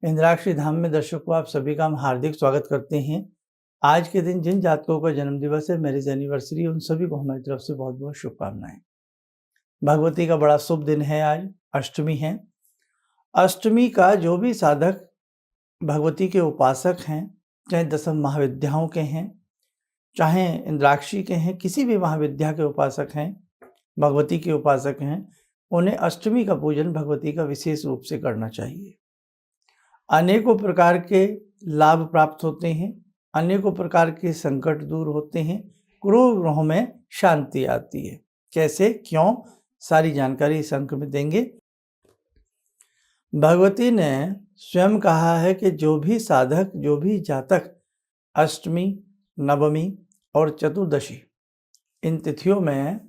इंद्राक्षी धाम में दर्शकों आप सभी का हम हार्दिक स्वागत करते हैं। आज के दिन जिन जातकों का जन्म दिवस है, मैरिज एनिवर्सरी, उन सभी को हमारी तरफ से बहुत बहुत शुभकामनाएं। भगवती का बड़ा शुभ दिन है, आज अष्टमी है। अष्टमी का जो भी साधक भगवती के उपासक हैं, चाहे दशम महाविद्याओं के हैं, चाहे इंद्राक्षी के हैं, किसी भी महाविद्या के उपासक हैं, भगवती के उपासक हैं, उन्हें अष्टमी का पूजन भगवती का विशेष रूप से करना चाहिए। अनेकों प्रकार के लाभ प्राप्त होते हैं, अनेकों प्रकार के संकट दूर होते हैं, क्रूर ग्रहों में शांति आती है। कैसे, क्यों, सारी जानकारी इस अंक में देंगे। भगवती ने स्वयं कहा है कि जो भी साधक, जो भी जातक अष्टमी, नवमी और चतुर्दशी इन तिथियों में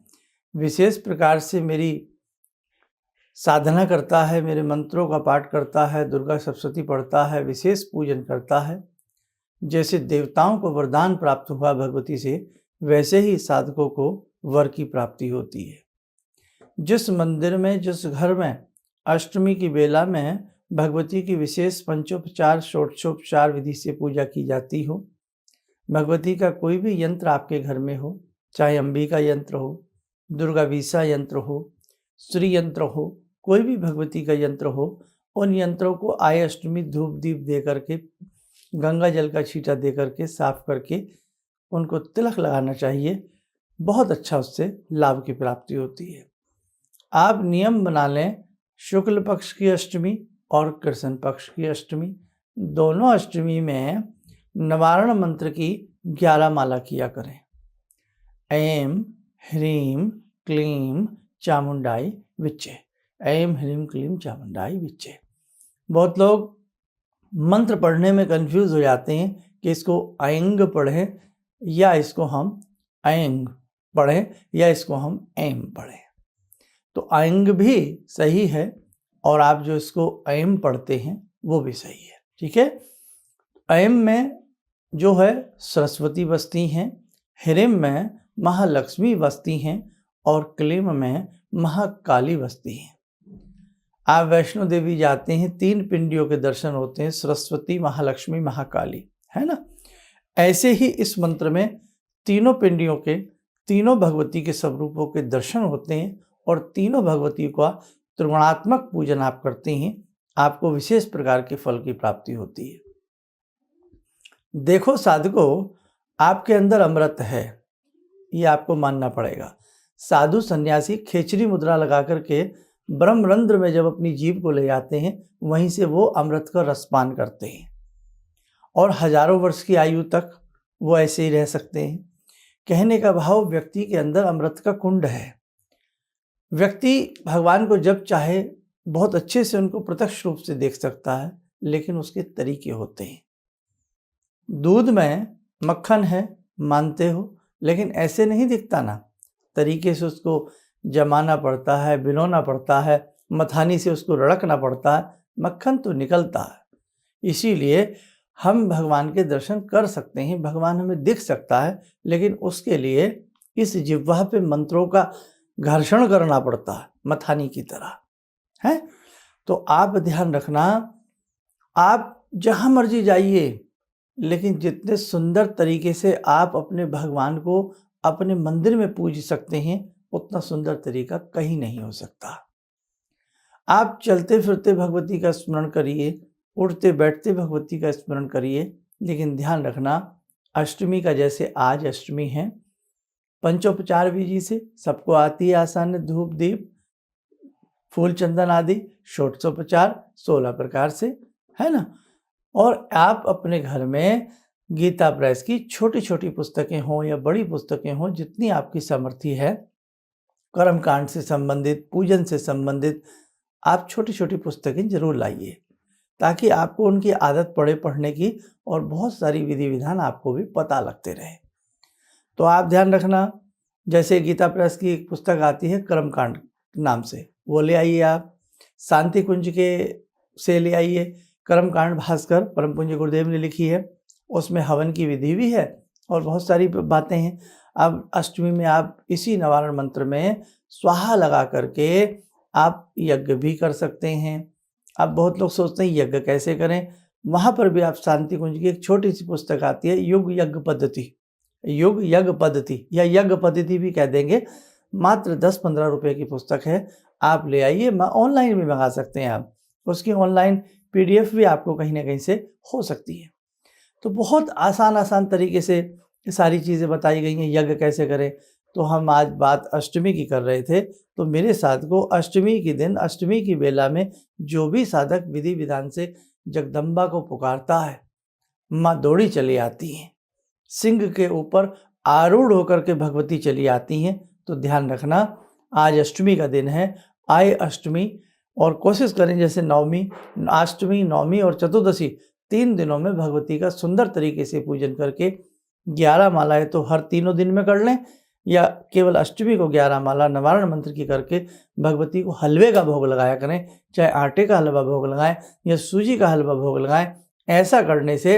विशेष प्रकार से मेरी साधना करता है, मेरे मंत्रों का पाठ करता है, दुर्गा सप्तशती पढ़ता है, विशेष पूजन करता है, जैसे देवताओं को वरदान प्राप्त हुआ भगवती से, वैसे ही साधकों को वर की प्राप्ति होती है। जिस मंदिर में, जिस घर में अष्टमी की बेला में भगवती की विशेष पंचोपचार, षोडशोपचार विधि से पूजा की जाती हो, भगवती का कोई भी यंत्र आपके घर में हो, चाहे अंबिका यंत्र हो, दुर्गा वीसा यंत्र हो, श्री यंत्र हो, कोई भी भगवती का यंत्र हो, उन यंत्रों को आय अष्टमी धूप दीप दे करके, गंगा जल का छींटा दे करके, साफ करके उनको तिलक लगाना चाहिए। बहुत अच्छा उससे लाभ की प्राप्ति होती है। आप नियम बना लें, शुक्ल पक्ष की अष्टमी और कृष्ण पक्ष की अष्टमी, दोनों अष्टमी में निवारण मंत्र की 11 माला किया करें। ऐं ह्रीं क्लीं चामुंडाई विच्चे, ऐं ह्रीं क्लीं चामुंडाई विच्चे। बहुत लोग मंत्र पढ़ने में कंफ्यूज हो जाते हैं कि इसको ऐंग पढ़ें या इसको हम ऐंग पढ़ें या इसको हम ऐम पढ़ें। तो ऐंग भी सही है और आप जो इसको ऐम पढ़ते हैं वो भी सही है, ठीक है। ऐम में जो है सरस्वती बसती हैं, ह्रीं में महालक्ष्मी बसती हैं और क्लीं में महाकाली बसती हैं। आप वैष्णो देवी जाते हैं, 3 पिंडियों के दर्शन होते हैं, सरस्वती, महालक्ष्मी, महाकाली, है ना। ऐसे ही इस मंत्र में तीनों पिंडियों के, तीनों भगवती के स्वरूपों के दर्शन होते हैं और तीनों भगवती का त्रिगुणात्मक पूजन आप करते हैं, आपको विशेष प्रकार के फल की प्राप्ति होती है। देखो साधकों, आपके अंदर अमृत है, ये आपको मानना पड़ेगा। साधु सन्यासी खेचरी मुद्रा लगा करके ब्रह्मरंध्र में जब अपनी जीभ को ले जाते हैं, वहीं से वो अमृत का रसपान करते हैं और हजारों वर्ष की आयु तक वो ऐसे ही रह सकते हैं। कहने का भाव, व्यक्ति के अंदर अमृत का कुंड है। व्यक्ति भगवान को जब चाहे बहुत अच्छे से उनको प्रत्यक्ष रूप से देख सकता है, लेकिन उसके तरीके होते हैं। दूध में मक्खन है, मानते हो, लेकिन ऐसे नहीं दिखता ना, तरीके से उसको जमाना पड़ता है, भिगोना पड़ता है, मथानी से उसको रड़कना पड़ता है, मक्खन तो निकलता है। इसीलिए हम भगवान के दर्शन कर सकते हैं, भगवान हमें दिख सकता है, लेकिन उसके लिए इस जिह्वा पे मंत्रों का घर्षण करना पड़ता है, मथानी की तरह, है। तो आप ध्यान रखना, आप जहाँ मर्जी जाइए, लेकिन जितने सुंदर तरीके से आप अपने भगवान को अपने मंदिर में पूज सकते हैं, उतना सुंदर तरीका कहीं नहीं हो सकता। आप चलते फिरते भगवती का स्मरण करिए, उठते बैठते भगवती का स्मरण करिए, लेकिन ध्यान रखना, अष्टमी का जैसे आज अष्टमी है, पंचोपचार विधि से सबको आती है आसान, धूप दीप फूल चंदन आदि, षोडशोपचार 16 प्रकार से, है ना। और आप अपने घर में गीता प्रेस की छोटी छोटी पुस्तकें हों या बड़ी पुस्तकें हों, जितनी आपकी सामर्थ्य है, कर्मकांड से संबंधित, पूजन से संबंधित, आप छोटी छोटी पुस्तकें जरूर लाइए, ताकि आपको उनकी आदत पड़े पढ़ने की और बहुत सारी विधि विधान आपको भी पता लगते रहे। तो आप ध्यान रखना, जैसे गीता प्रेस की एक पुस्तक आती है कर्मकांड नाम से, वो ले आइए आप। शांति कुंज के से ले आइए, कर्मकांड भास्कर परम पूज्य गुरुदेव ने लिखी है, उसमें हवन की विधि भी है और बहुत सारी बातें हैं। अब अष्टमी में आप इसी निवारण मंत्र में स्वाहा लगा करके आप यज्ञ भी कर सकते हैं, अब बहुत लोग सोचते हैं यज्ञ कैसे करें, वहाँ पर भी आप शांति कुंज की एक छोटी सी पुस्तक आती है, युग यज्ञ पद्धति, युग यज्ञ पद्धति या यज्ञ पद्धति भी कह देंगे, मात्र 10-15 रुपए की पुस्तक है। आप ले आइए, ऑनलाइन भी मंगा सकते हैं आप, उसकी ऑनलाइन पीडीएफ भी आपको कहीं ना कहीं से हो सकती है। तो बहुत आसान तरीके से सारी चीज़ें बताई गई हैं, यज्ञ कैसे करें। तो हम आज बात अष्टमी की कर रहे थे, तो मेरे साथ को अष्टमी के दिन, अष्टमी की बेला में जो भी साधक विधि विधान से जगदम्बा को पुकारता है, माँ दौड़ी चली आती हैं, सिंह के ऊपर आरूढ़ होकर के भगवती चली आती हैं। तो ध्यान रखना, आज अष्टमी का दिन है, आए अष्टमी, और कोशिश करें जैसे नवमी, अष्टमी, नवमी और चतुर्दशी 3 दिनों में भगवती का सुंदर तरीके से पूजन करके 11 मालाएं तो हर तीनों दिन में कर लें, या केवल अष्टमी को 11 माला नवारण मंत्र की करके भगवती को हलवे का भोग लगाया करें, चाहे आटे का हलवा भोग लगाएं या सूजी का हलवा भोग लगाएं। ऐसा करने से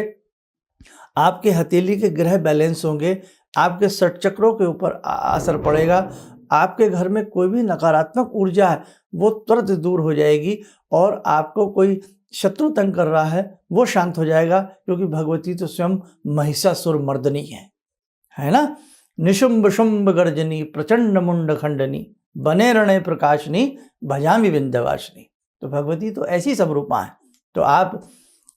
आपके हथेली के ग्रह बैलेंस होंगे, आपके षट चक्रों के ऊपर असर पड़ेगा, आपके घर में कोई भी नकारात्मक ऊर्जा है वो तुरंत दूर हो जाएगी, और आपको कोई शत्रु तंग कर रहा है वो शांत हो जाएगा, क्योंकि भगवती तो स्वयं महिषासुर मर्दनी है ना। निशुंभ शुंभ गर्जनी प्रचंड मुंड खंडनी, बने रणे प्रकाशनी, भजामी विंध्यवासिनी। तो भगवती तो ऐसी सब रूपा है। तो आप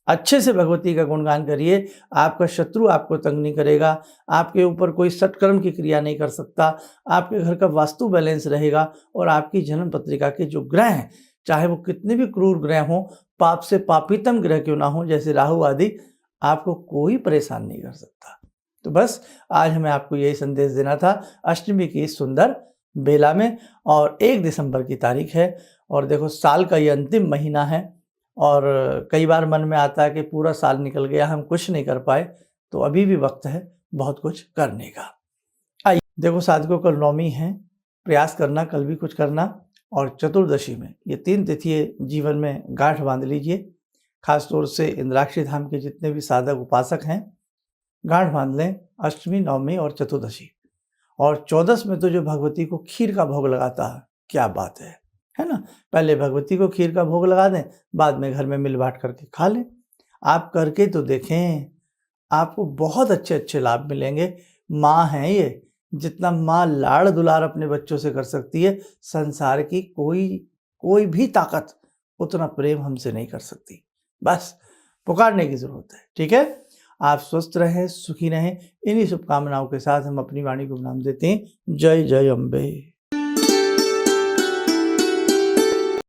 अच्छे से भगवती का गुणगान करिए, आपका शत्रु आपको तंग नहीं करेगा, आपके ऊपर कोई सत्कर्म की क्रिया नहीं कर सकता, आपके घर का वास्तु बैलेंस रहेगा, और आपकी जन्म पत्रिका के जो ग्रह हैं, चाहे वो कितने भी क्रूर ग्रह हों, पाप से पापीतम ग्रह क्यों ना हो, जैसे राहु आदि, आपको कोई परेशान नहीं कर सकता। तो बस आज हमें आपको यही संदेश देना था अष्टमी की इस सुंदर बेला में। और 1 दिसंबर की तारीख है, और देखो साल का ये अंतिम महीना है, और कई बार मन में आता है कि पूरा साल निकल गया, हम कुछ नहीं कर पाए, तो अभी भी वक्त है बहुत कुछ करने का। आइए देखो साथियों, कल नवमी है, प्रयास करना कल भी कुछ करना, और चतुर्दशी में ये 3 तिथि जीवन में गांठ बांध लीजिए। खासतौर से इंद्राक्षी धाम के जितने भी साधक उपासक हैं, गांठ बांध लें अष्टमी, नवमी और चतुर्दशी। और 14 में तो जो भगवती को खीर का भोग लगाता है, क्या बात है ना। पहले भगवती को खीर का भोग लगा दें, बाद में घर में मिल बांट करके खा लें। आप करके तो देखें, आपको बहुत अच्छे अच्छे लाभ मिलेंगे। माँ है ये, जितना माँ लाड़ दुलार अपने बच्चों से कर सकती है, संसार की कोई भी ताकत उतना प्रेम हमसे नहीं कर सकती। बस पुकारने की जरूरत है। ठीक है, आप स्वस्थ रहें, सुखी रहें। इन्हीं शुभकामनाओं के साथ हम अपनी वाणी को नाम देते हैं। जय जय अम्बे।